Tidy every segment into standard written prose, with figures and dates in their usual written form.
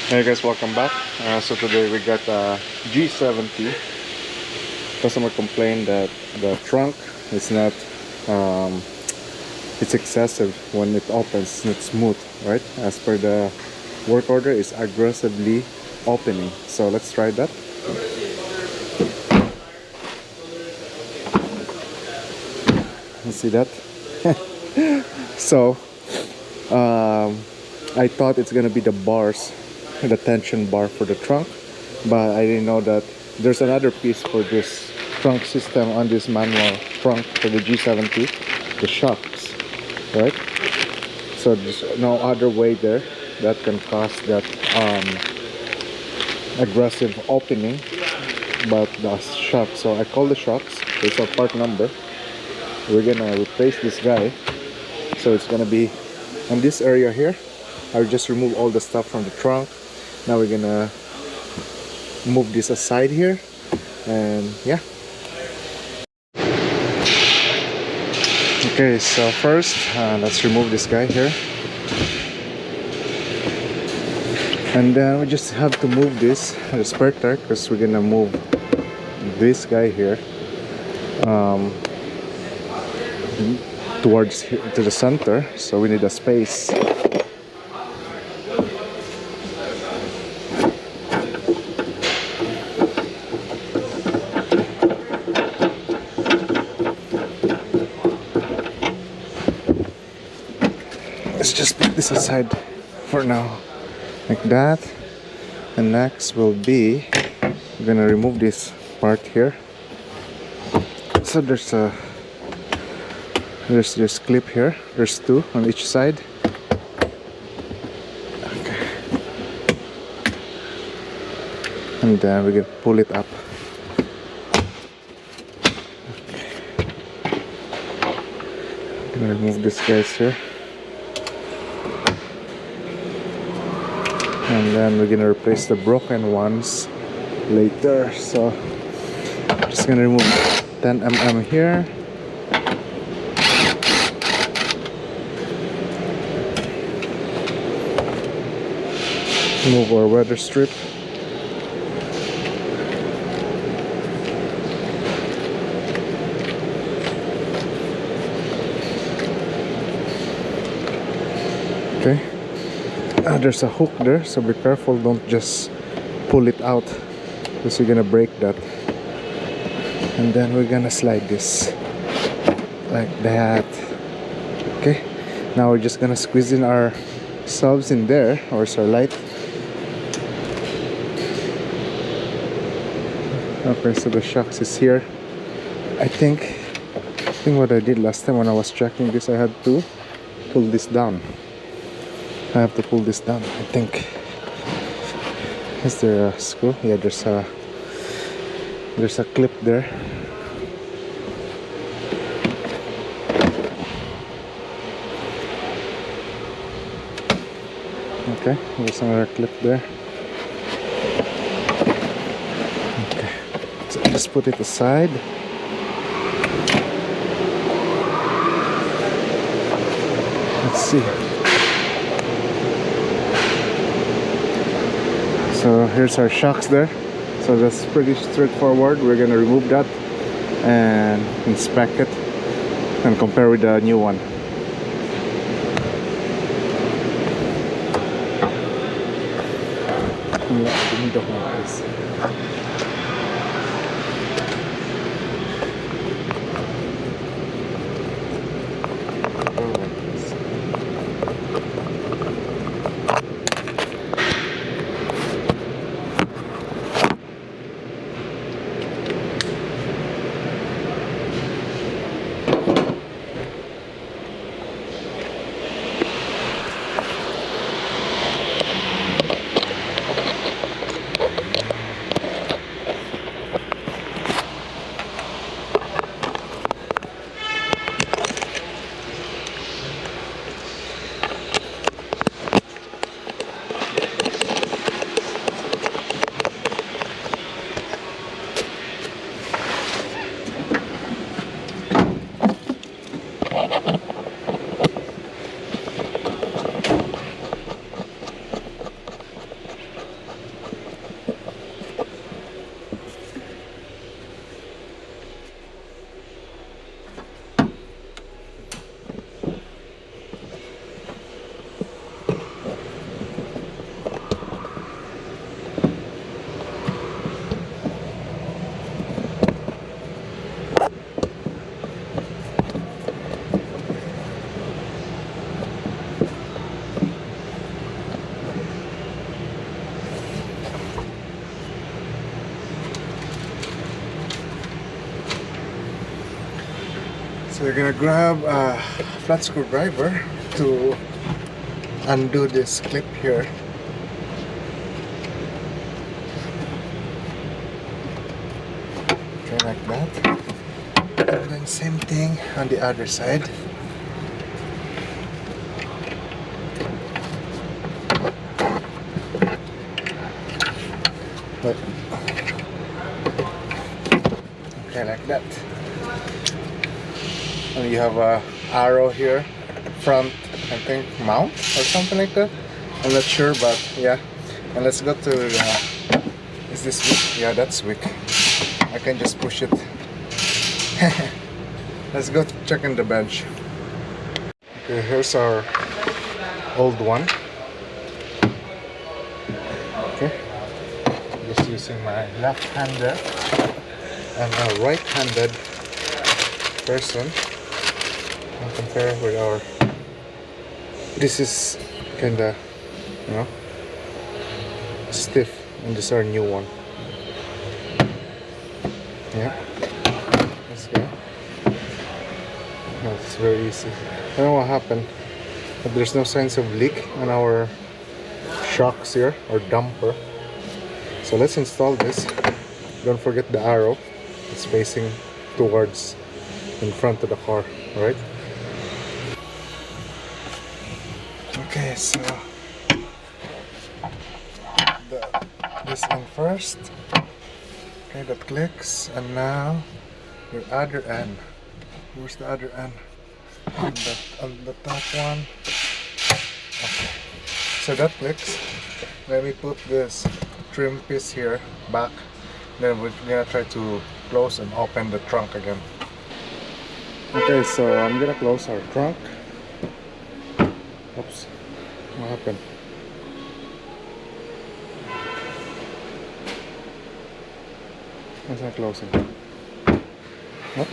Hey guys, welcome back. So today we got a G70. Customer complained that the trunk is not, um, it's excessive when it opens, it's not smooth, right? As per the work order, it's aggressively opening. So let's try that. You see that? So I thought it's gonna be the bars, the tension bar for the trunk, but I didn't know that there's another piece for this trunk system on this manual trunk for the G70, the shocks, right? So there's no other way there that can cause that aggressive opening but the shocks. So I call the shocks. There's our part number. We're gonna replace this guy, so it's gonna be on this area here. I'll just remove all the stuff from the trunk. Now we're gonna move this aside here, and yeah. Okay, so first let's remove this guy here, and then we just have to move this the spare tire, because we're gonna move this guy here towards here, to the center, so we need a space. Let's just put this aside for now, like that. And next will be, we're gonna remove this part here. So there's this clip here. There's two on each side. Okay. And then we can pull it up. Okay. I'm gonna remove this guys here. And then we're gonna replace the broken ones later. So I'm just gonna remove 10 mm here. Move our weather strip. Okay. There's a hook there, so be careful, don't just pull it out, because you're gonna break that. And then we're gonna slide this like that. Okay, now we're just gonna squeeze in our subs in there, or our light. Okay, so the shocks is here. I think what I did last time when I was checking this, I had to pull this down. I have to pull this down, I think. Is there a screw? Yeah, there's a clip there. Okay, there's another clip there. Okay, so just put it aside. Let's see. So here's our shocks there. So that's pretty straightforward. We're gonna remove that and inspect it and compare with the new one. So you're gonna grab a flat screwdriver to undo this clip here. Okay, like that. And then same thing on the other side. Okay, like that. And you have a arrow here, front, I think, mount or something like that. I'm not sure, but yeah. And let's go to is this weak? Yeah, that's weak. I can just push it. Let's go check in the bench. Okay, here's our old one. Okay, just using my left hand there. I'm a right-handed person. I'll compare with our. This is kinda, you know, stiff, and this is our new one. Yeah, let's go. No, it's very easy. I don't know what happened, but there's no signs of leak on our shocks here or damper. So let's install this. Don't forget the arrow. It's facing towards in front of the car, right? Okay, so this in first. Okay, that clicks, and now your other end. Where's the other end? On the top one. Okay, so that clicks. Let me put this trim piece here back. Then we're gonna try to close and open the trunk again. Okay, so I'm gonna close our trunk. Oops, what happened? It's not closing. What?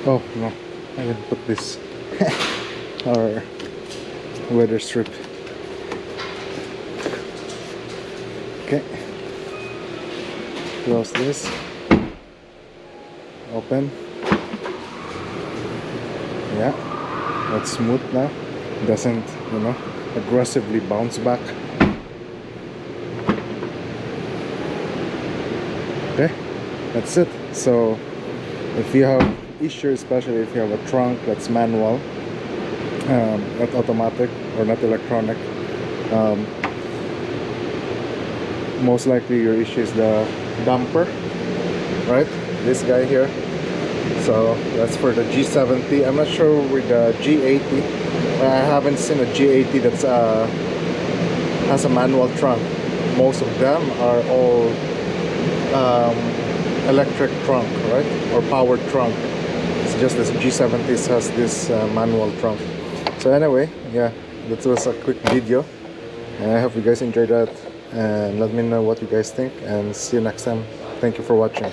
Oh no, I didn't put this. Our weather strip. Okay, close this, open. Yeah, that's smooth now. It doesn't, you know, aggressively bounce back. Okay, that's it. So if you have issues, especially if you have a trunk that's manual, not automatic or not electronic, most likely your issue is the damper, right? This guy here. So that's for the G70. I'm not sure with the G80. I haven't seen a G80 that's has a manual trunk. Most of them are all electric trunk, right? Or powered trunk. It's just this G70 has this manual trunk. So anyway, yeah, that was a quick video, and I hope you guys enjoyed that, and let me know what you guys think, and see you next time. Thank you for watching.